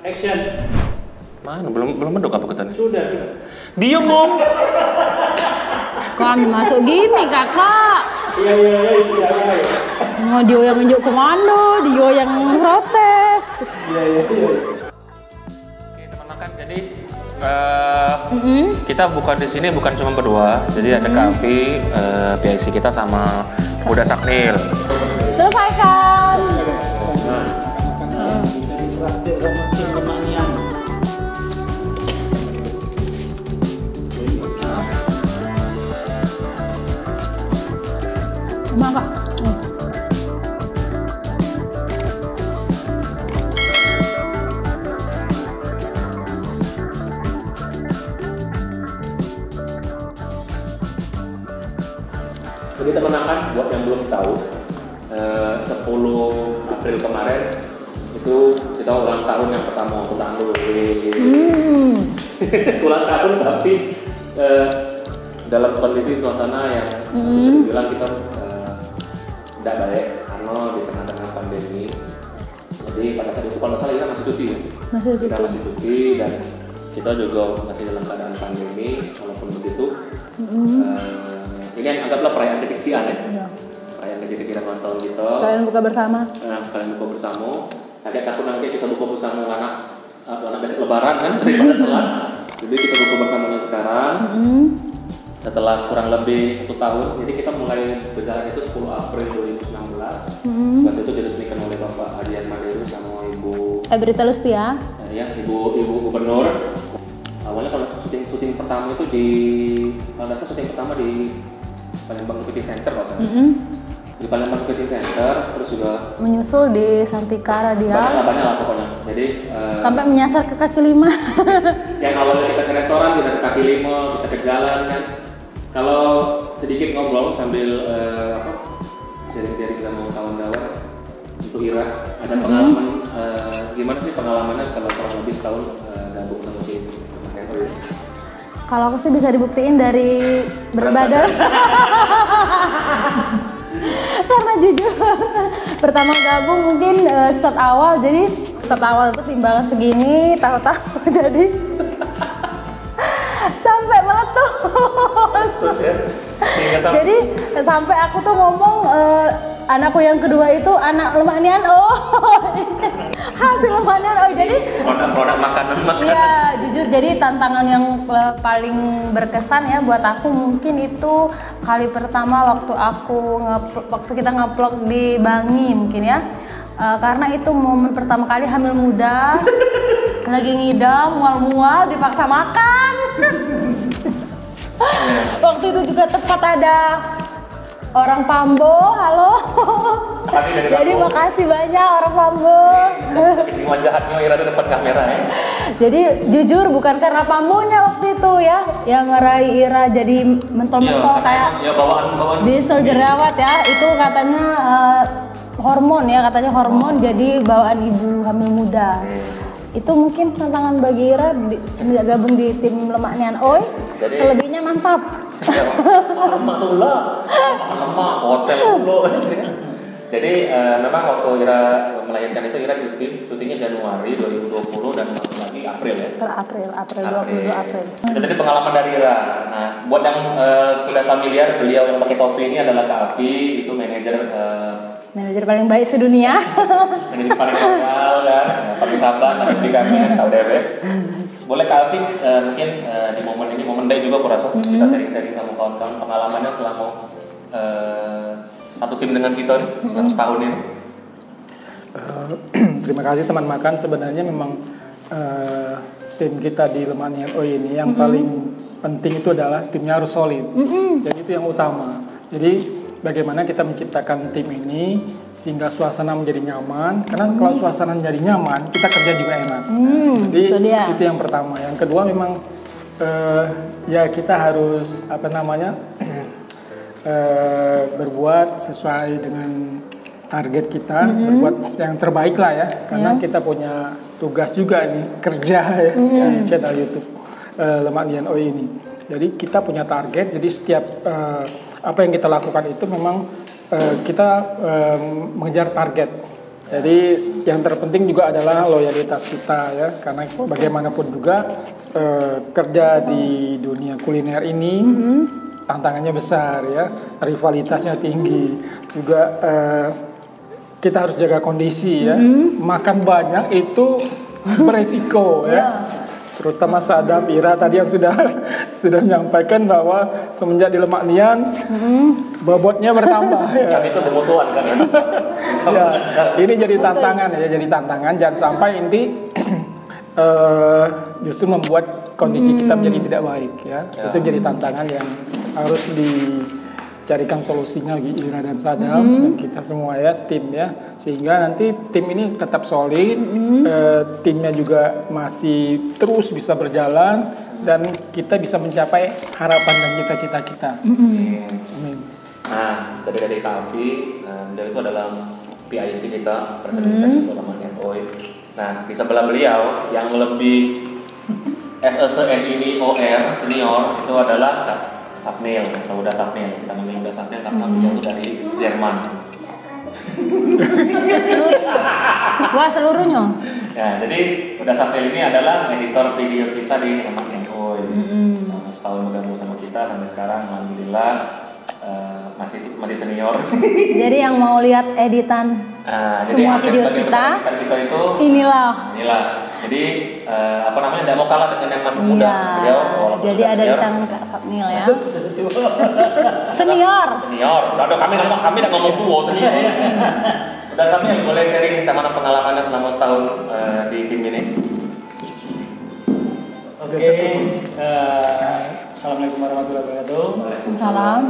Action. Mana? Belum mendok apa katanya? Sudah. Diem ngom. Kami masuk gini kakak. Iya. Mau dia yang nunjuk komando, dia yang protes. Iya. Oke teman-teman, jadi kita bukan di sini bukan cuma berdua. Jadi ada Kavi, PIC kita sama Buda Saknil. Selesaikan. Maka. Jadi teman-teman, buat yang belum tahu, 10 April kemarin itu kita ulang tahun yang pertama ulang dulu. Ulang tahun tapi dalam kondisi suasana yang bisa dibilang kita tidak baik karena di tengah-tengah pandemi. Jadi pada saat itu kalau nggak salah kita masih cuti ya. Kita masih cuti dan kita juga masih dalam keadaan pandemi. Walaupun begitu, ini anggaplah perayaan kecil-kecilan ya. Perayaan kecil-kecilan ulang tahun kita. Sekalian buka bersama. Kalian buka bersama. Nanti aku nanti kita buka bersama anak lebaran kan daripada telat. Jadi kita buka bersamanya sekarang. Setelah kurang lebih 1 tahun, jadi kita mulai berjalan itu 10 April 2019. Waktu itu diresmikan oleh Bapak Ardian Maderu sama Ibu Ebrita Lustia. Ya, Ibu Gubernur. Awalnya kalau syuting pertama itu kalau nggak salah syuting pertama di Palembang Marketing Center kalau saya. Di Palembang Marketing Center, terus juga menyusul di Santika Radial. Banyak lah pokoknya. Jadi sampai menyasar ke kaki 5. Yang awalnya kita ke restoran, kita ke kaki 5, kita ke jalan kan. Kalau sedikit ngobrol sambil sharing-sharing sama kawan-kawan untuk Ira, ada pengalaman gimana sih pengalamannya setelah kurang lebih setahun gabung sama tim Henry? Kalau aku sih bisa dibuktiin dari berat badan. Karena jujur pertama gabung mungkin start awal itu timbangan segini, tahu-tahu jadi sampai meletus. Jadi sampai aku tuh ngomong anakku yang kedua itu anak lemak nian hasil lemak nian jadi produk makanan. Iya jujur jadi tantangan yang paling berkesan ya buat aku mungkin itu kali pertama waktu kita nge-vlog di Bangi mungkin ya. Karena itu momen pertama kali hamil muda, lagi ngidam, mual-mual, dipaksa makan. Waktu itu juga tepat ada orang Pambo, halo. Jadi makasih banyak orang Pambo. Semua jahatnya Ira di depan kamera ya. Jadi jujur bukan karena Pambonya waktu itu ya, yang ngeraih Ira jadi mentol-mentol kayak bawaan bisa jerawat ya, itu katanya hormon ya, katanya hormon jadi bawaan ibu hamil muda. Itu mungkin tantangan bagi Ira sejak gabung di tim Lemak Nian Oi. Selebihnya mantap. Lemak hotel dulu. Jadi memang waktu Ira melahirkan itu Ira cutinya Januari 2020 dan masuk lagi April ya. April 22 April. Itu tadi pengalaman dari Ira. Nah, buat yang sudah familiar beliau yang pakai topi ini adalah Kak Afi, itu manajer Manajer paling baik sedunia. Manajer paling loyal kan, paling sabar, tapi kami tahu deh. Boleh Kak Alfis, mungkin di momen ini momen baik juga aku rasa kita sharing-sharing sama kawan-kawan pengalamannya selama satu tim dengan kita nih, selama setahun ini. Terima kasih teman makan. Sebenarnya memang tim kita di Lemak Nian Oe ini yang paling penting itu adalah timnya harus solid. Jadi itu yang utama. Jadi bagaimana kita menciptakan tim ini sehingga suasana menjadi nyaman. Karena kalau suasana menjadi nyaman, kita kerja juga enak. Jadi itu yang pertama. Yang kedua memang ya kita harus berbuat sesuai dengan target kita, berbuat yang terbaik lah ya. Karena kita punya tugas juga nih kerja ya di channel YouTube Lemak Nian Oe ini. Jadi kita punya target. Jadi setiap apa yang kita lakukan itu memang kita mengejar target. Jadi yang terpenting juga adalah loyalitas kita ya, karena bagaimanapun juga kerja di dunia kuliner ini tantangannya besar ya, rivalitasnya tinggi, juga kita harus jaga kondisi ya, makan banyak itu beresiko ya. Terutama Sadam, Ira tadi yang sudah menyampaikan bahwa semenjak di Lemak Nian bobotnya bertambah ya. Kami itu bermusuhan kan. Ya, ini jadi tantangan ya, jadi tantangan jangan sampai inti justru membuat kondisi kita menjadi tidak baik ya. Itu jadi tantangan yang harus dicarikan solusinya bagi Ira dan Sadam dan kita semua ya, tim ya, sehingga nanti tim ini tetap solid, timnya juga masih terus bisa berjalan dan kita bisa mencapai harapan dan cita-cita kita. Amin. Nah, dari Kak Alfi, dia itu adalah PIC kita, Presiden kita Lemak Nian Oe. Nah, di sebelah beliau yang lebih SSN ini OR senior itu adalah Kak Sapnil, atau Uda Sapnil. Kita namanya Uda Sapnil karena beliau itu dari Jerman. Seluruhnya. Ya, jadi Uda Sapnil ini adalah editor video kita di Lemak Nian Oe. Selama setahun bergabung sama kita sampai sekarang, alhamdulillah masih senior. Jadi yang mau lihat editan semua video kita itu inilah. Jadi tidak mau kalah dengan yang masih muda. Beliau, jadi ada di tangan Kak Sapnil ya. Senior. Aduh, kami tidak ngomong tua senior. Udah Sapnil, boleh sharing sama pengalamannya selama setahun di tim ini? Oke. Assalamualaikum warahmatullahi wabarakatuh. Waalaikumsalam.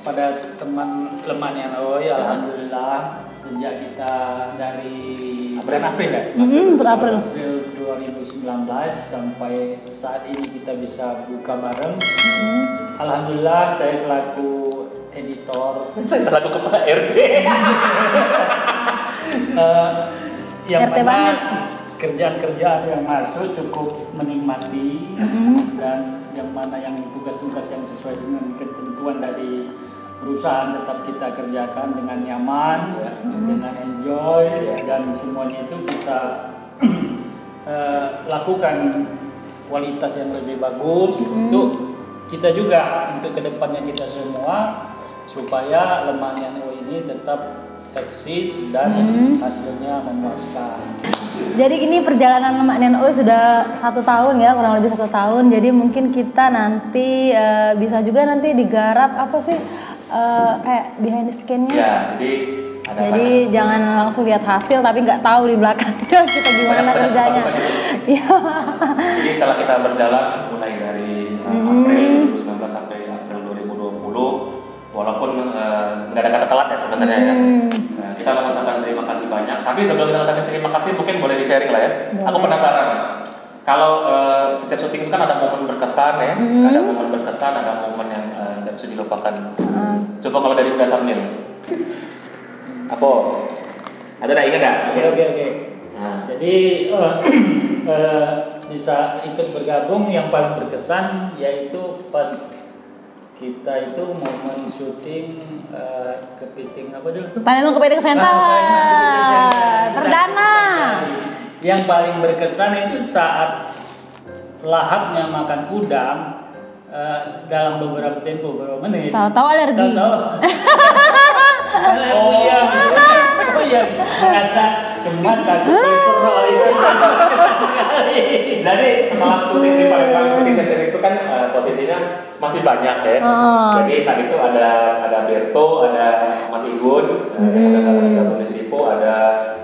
Pada teman Lemak Nian Oe, alhamdulillah sejak kita dari April ya? April 2019 sampai saat ini kita bisa buka bareng. Alhamdulillah saya selaku editor, saya selaku kepala RT. Yang RT mana banget. kerjaan-kerjaan yang masuk cukup menikmati dan yang mana yang tugas-tugas yang sesuai dengan ketentuan dari perusahaan tetap kita kerjakan dengan nyaman, dengan enjoy, dan semuanya itu kita lakukan kualitas yang lebih bagus untuk kita juga, untuk kedepannya kita semua, supaya Lemak Nian Oe ini tetap eksis dan hasilnya memuaskan. Jadi ini perjalanan Lemak Nian Oe sudah 1 tahun ya, kurang lebih 1 tahun. Jadi mungkin kita nanti bisa juga nanti digarap apa sih kayak behind the scan-nya. Ya, jadi jangan langsung lihat hasil tapi nggak tahu di belakangnya kita gimana kerjanya. Jadi setelah kita berjalan mulai dari April 2019 sampai April 2020, walaupun nggak ada kata telat ya sebenarnya ya. Kita mengucapkan terima kasih banyak. Tapi sebelum kita mengucapkan terima kasih, mungkin boleh di-sharing lah ya. Aku penasaran. Kalau setiap syuting itu kan ada momen berkesan ya, ada momen berkesan, ada momen yang nggak bisa dilupakan. Coba kalau dari Uda Sapnil, apa? Ada nggak ingat nggak? Oke. Nah. Jadi bisa ikut bergabung, yang paling berkesan yaitu pas kita itu momen syuting kepiting apa dulu? Palembang Kepiting Center. Perdana. Yang paling berkesan itu saat lahapnya makan udang dalam beberapa tempo, beberapa menit. Tahu-tahu alergi. Oh iya, Mas takut kolesterol itu Jadi setelah syuting di Palembang di Center itu kan posisinya masih banyak ya. Jadi saat itu ada Berto, ada Mas Igun, ada Bunda Sripo, ada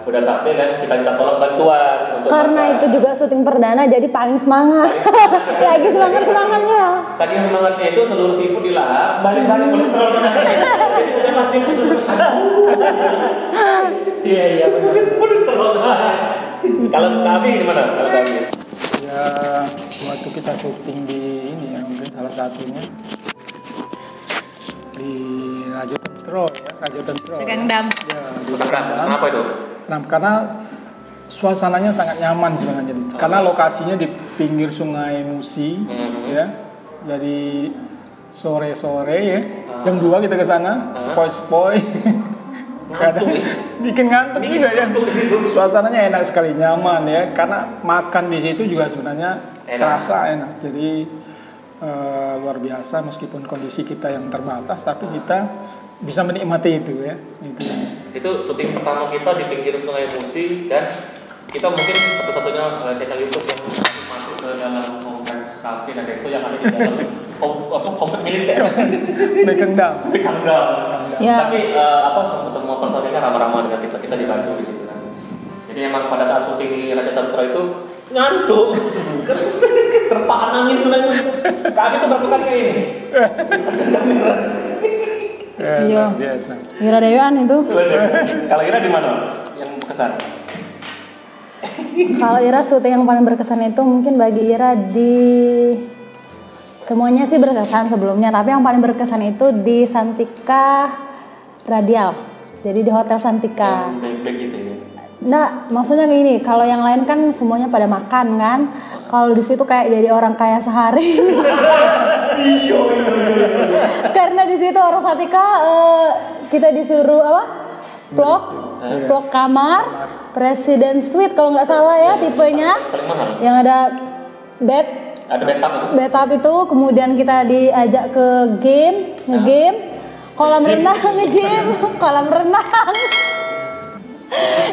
Kuda Sakti dan kita minta tolong bantuan untuk Karena itu juga syuting perdana jadi paling semangat. Lagi semangatnya. Saking semangatnya itu seluruh siput dilahap, balik-balik kolesterol dan jadi Kuda Sakti khusus. iya benar. Kolesterol. Kalau kami gimana? Kalau kami? Ya waktu kita syuting di ini ya mungkin salah satunya di Rajo Tentro ya, Rajo Tentro. Tegang Dam. Ya, di Tegang Dam. Kenapa itu? Nah, karena suasananya sangat nyaman sebenarnya. Karena lokasinya di pinggir Sungai Musi, ya. Jadi sore-sore ya, jam 2 kita ke sana, spoi-spoi. Bikin ngantuk juga ya. Suasananya enak sekali, nyaman ya. Karena makan di situ juga sebenarnya terasa enak. Jadi luar biasa meskipun kondisi kita yang terbatas, tapi kita bisa menikmati itu ya. Itu syuting pertama kita di pinggir Sungai Musi dan kita mungkin satu-satunya channel YouTube yang masuk ke dalam Conference Cafe dan itu yang ada di dalam komplek militer. Tegang Dam. Ya. Tapi semua personilnya ramah-ramah dengan kita dibantu di situ kan. Jadi emang pada saat syuting di Raja Tentro itu ngantuk, terpaan angin sudah. Kami tuh berapa kali kayak ini. Iya. Biasa. Ira Dewan itu. Kalau Ira di mana yang berkesan? Kalau Ira syuting yang paling berkesan itu mungkin bagi Ira di semuanya sih berkesan sebelumnya, tapi yang paling berkesan itu di Santika Radial. Jadi di Hotel Santika. Baik gitu ya. Nah, maksudnya gini, kalau yang lain kan semuanya pada makan kan. Kalau di situ kayak jadi orang kaya sehari. Karena di situ orang Santika kita disuruh apa? Vlog kamar, Presiden Suite kalau nggak salah ya tipenya. Yang ada bed. Ada Bathtub itu, kemudian kita diajak ke nge-game, kolam renang, nge-gym, kolam renang.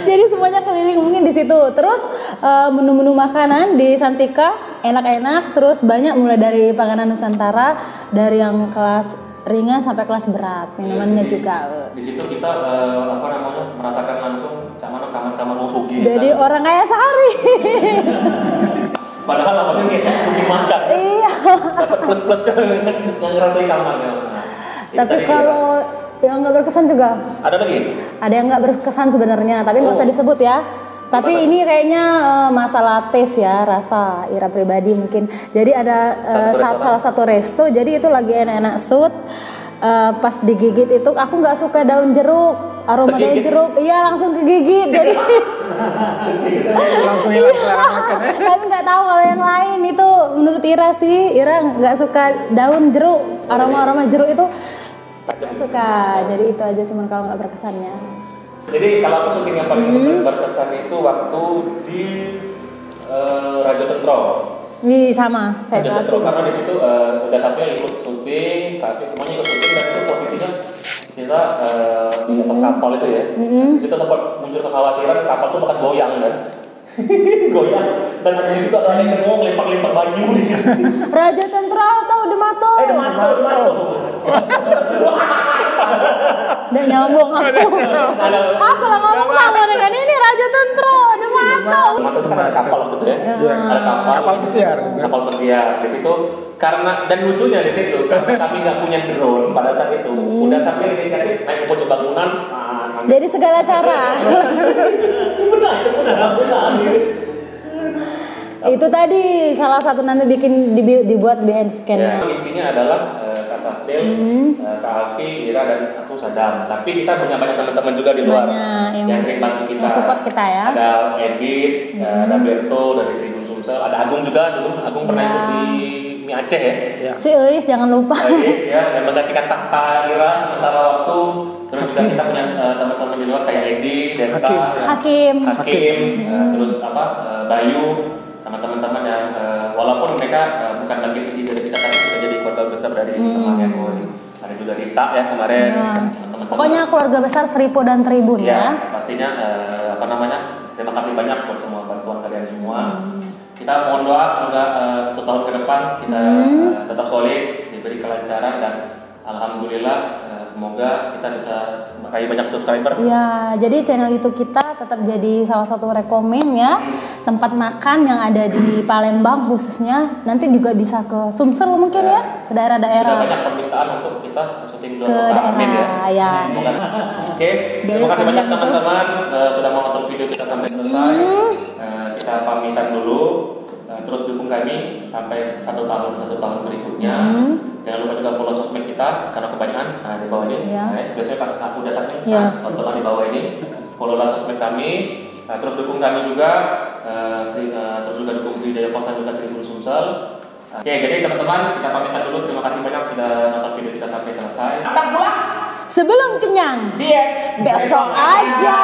Jadi semuanya keliling mungkin di situ. Terus menu-menu makanan di Santika enak-enak, terus banyak mulai dari panganan Nusantara dari yang kelas ringan sampai kelas berat. Minumannya juga. Di situ kita merasakan langsung kamar-kamar Mosugi. Jadi orang kaya sehari. Padahal awalnya kayak syuting makan. Iya. Dapat plus-plus ngerasain kamarnya. Tapi kalau yang nggak berkesan juga. Ada lagi? Ada yang nggak berkesan sebenarnya, tapi nggak usah disebut ya. Tapi ini kayaknya masalah tes ya, rasa Ira pribadi mungkin. Jadi ada salah satu resto, jadi itu lagi enak-enak shoot. Pas digigit itu aku nggak suka daun jeruk, aroma daun jeruk, iya langsung kegigit. Jadi Langsung hilang selera makan ya. tapi nggak tahu kalau yang lain itu menurut Ira sih, Ira nggak suka daun jeruk, aroma jeruk itu nggak suka. Jadi itu aja cuman kalau nggak berkesannya. Jadi kalau aku syuting yang paling berkesan itu waktu di Raja Tentro. Ini sama kayak Raja Tentro karena di situ udah sampai ikut syuting, kafe semuanya ikut syuting dan itu posisinya kita di atas kapal itu ya. Di situ sempat muncul kekhawatiran kapal tuh bakal goyang kan. Goyang dan di situ ada yang ngomong lempar-lempar baju di situ. Raja Tentro atau Demato? Demato. Nggak nyambung aku. Aku lah ngomong sama dengan ini Raja Tentro, Demato. Demato itu kan ada kapal waktu itu ya. Ada Kapal pesiar. Kapal pesiar di situ karena dan lucunya di situ karena kami nggak punya drone pada saat itu udah sampai inisiatif naik ke pojok bangunan. Jadi segala cara. Benar. Itu tadi salah satu nanti dibuat BN scan. Ya, intinya adalah Kak Safdel, Kak Alfi, Ira dan aku Sadam. Tapi kita punya banyak teman-teman juga di luar Banyak yang sering bantu kita. yang support kita ya. Ada Edit, ada Berto dari Tribun Sumsel, ada Agung juga dulu. Agung pernah ikut di Mi Aceh ya. Si Eis jangan lupa. Eis ya, yang menggantikan tahta Ira sementara waktu. Terus juga kita punya teman-teman di luar kayak Edi, Desta, Hakim. terus Bayu sama teman-teman yang walaupun mereka bukan bagian inti dari kita tapi sudah jadi keluarga besar dari temannya Koi. Ada juga Rita ya kemarin teman-teman. Pokoknya keluarga besar Seripo dan Tribun ya. Pastinya terima terima kasih banyak buat semua bantuan kalian semua. Kita mohon doa semoga 1 tahun ke depan kita tetap solid, diberi kelancaran, dan alhamdulillah semoga kita bisa meraih banyak subscriber. Ya, jadi channel YouTube kita tetap jadi salah satu rekomen ya. Tempat makan yang ada di Palembang khususnya. Nanti juga bisa ke Sumsel mungkin ya, ke daerah-daerah. Sudah banyak permintaan untuk kita syuting ke daerah. Amin Ya. Oke, terima kasih banyak teman-teman sudah mau nonton video kita sampai selesai. Kita pamitan dulu. Terus dukung kami sampai 1 tahun berikutnya. Jangan lupa juga follow sosmed kita karena kebanyakan di bawah ini. Biasanya aku dasarnya tontonan di bawah ini. Followlah sosmed kami. Terus dukung kami juga. Terus juga dukung Sriwijaya Pos dan juga Tribun Sumsel. Oke, jadi teman-teman kita pamitan dulu. Terima kasih banyak sudah nonton video kita sampai selesai. Sebelum kenyang, besok aja.